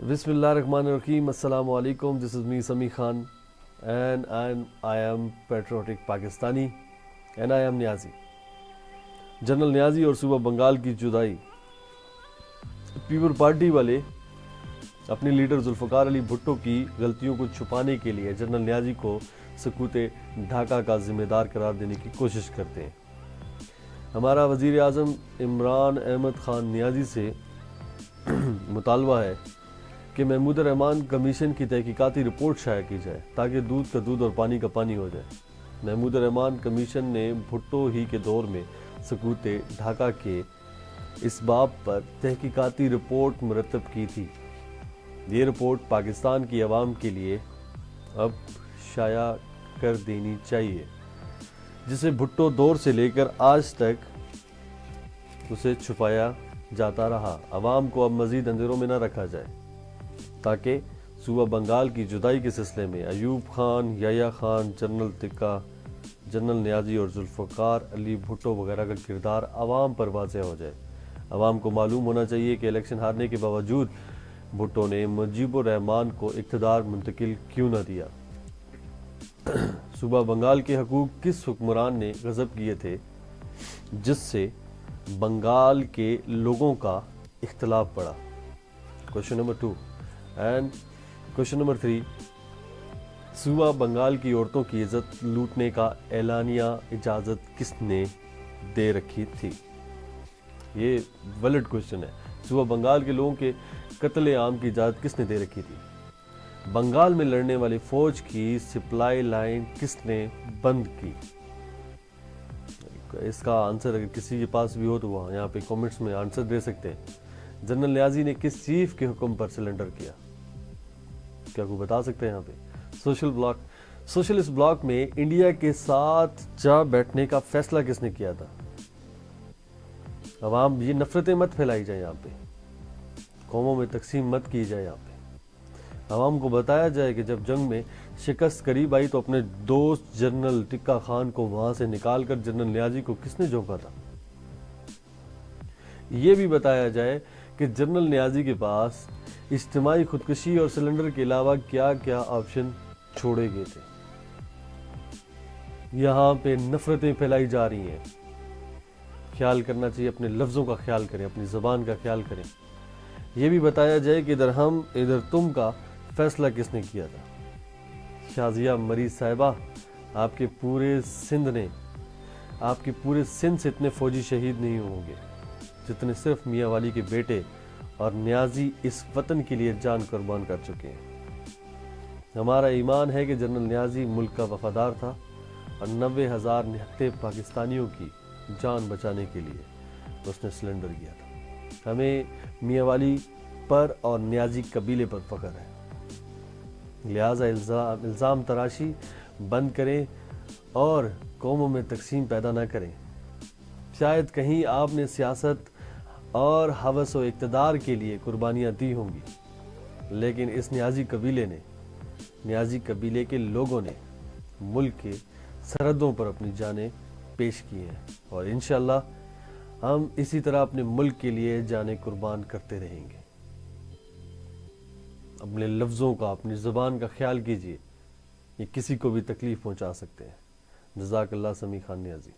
Bismillahirrahmanirrahim. Assalamu alaikum. This is me, Sami Khan, and I am patriotic Pakistani, and I am Niazi. General Niazi और सूबा बंगाल की जुदाई। People party वाले अपने leader Zulfikar Ali Bhutto की गलतियों को छुपाने के लिए जनरल नियाजी को सकूते ढाका का जिम्मेदार करार देने की कोशिश करते हैं। हमारा वज़ीर आज़म इमरान अहमद खान नियाजी से मुतालबा है कि महमूद रहमान कमीशन की तहकीकाती रिपोर्ट शाया की जाए ताकि दूध का दूध और पानी का पानी हो जाए। महमूद रहमान कमीशन ने भुट्टो ही के दौर में सकूते ढाका के इस बाब पर तहकीकाती रिपोर्ट मुरतब की थी। ये रिपोर्ट पाकिस्तान की आवाम के लिए अब शाया कर देनी चाहिए, जिसे भुट्टो दौर से लेकर आज तक उसे छुपाया जाता रहा। आवाम को अब मज़ीद अंधेरों में न रखा जाए ताकि सूबा बंगाल की जुदाई के सिलसिले में अयूब खान, याया खान, जनरल तिक्का, जनरल नियाजी और जुल्फ़िकार अली भुट्टो वगैरह का किरदार आवाम पर वाज़ेह हो जाए। आवाम को मालूम होना चाहिए कि इलेक्शन हारने के बावजूद भुट्टो ने मुजीबुर रहमान को इक़्तिदार मुंतकिल क्यों न दिया। सूबा बंगाल के हकूक़ किस हुक्मरान ने गज़ब किए थे जिससे बंगाल के लोगों का इख्तलाफ बढ़ा। Question number 2 and question number 3, सूबा बंगाल की औरतों की इज्जत लूटने का एलानिया इजाज़त किसने दे रखी थी। ये वैलिड क्वेश्चन है। सूबा बंगाल के लोगों के कत्ल आम की इजाज़त किसने दे रखी थी। बंगाल में लड़ने वाली फौज की सप्लाई लाइन किसने बंद की। इसका आंसर अगर किसी के पास भी हो तो वहाँ यहाँ पे कमेंट्स में आंसर दे सकते हैं। जनरल नियाजी ने किस चीफ के हुक्म पर सिलेंडर किया, क्या कोई बता सकते हैं। यहाँ पे सोशलिस्ट ब्लॉक में इंडिया के साथ जा बैठने का फैसला किसने किया था। अवाम ये नफरतें मत फैलाई जाए, यहाँ पे कौमों में तकसीम मत की जाए। यहाँ पे अवाम को बताया जाए कि जब जंग में शिकस्त करीब आई तो अपने दोस्त जनरल टिक्का खान को वहां से निकालकर जनरल नियाजी को किसने झोंका था। ये भी बताया जाए कि जनरल नियाजी के पास इज्तिमाई खुदकुशी और सिलेंडर के अलावा क्या क्या ऑप्शन छोड़े गए थे। यहाँ पे नफरतें फैलाई जा रही हैं। ख्याल करना चाहिए, अपने लफ्ज़ों का ख्याल करें, अपनी ज़बान का ख्याल करें। यह भी बताया जाए कि इधर हम इधर तुम का फैसला किसने किया था। शाजिया मरीज साहिबा, आपके पूरे सिंध से इतने फौजी शहीद नहीं होंगे जितने सिर्फ मियाँ वाली के बेटे और नियाजी इस वतन के लिए जान कुर्बान कर चुके हैं। हमारा ईमान है कि जनरल नियाजी मुल्क का वफादार था और 90,000 निहत्ते पाकिस्तानियों की जान बचाने के लिए उसने सिलेंडर किया था। हमें मियाँ वाली पर और नियाजी कबीले पर फख्र है। लिहाजा इल्ज़ाम तराशी बंद करें और कौमों में तकसीम पैदा ना करें। शायद कहीं आपने सियासत और हवस व इक़्तिदार के लिए कुर्बानियाँ दी होंगी, लेकिन इस नियाजी कबीले के लोगों ने मुल्क के सरहदों पर अपनी जानें पेश की हैं और इंशाअल्लाह हम इसी तरह अपने मुल्क के लिए जानें कुर्बान करते रहेंगे। अपने लफ्ज़ों का, अपनी ज़ुबान का ख्याल कीजिए, ये किसी को भी तकलीफ़ पहुंचा सकते हैं। जज़ाकल्लाह समी खान नियाजी।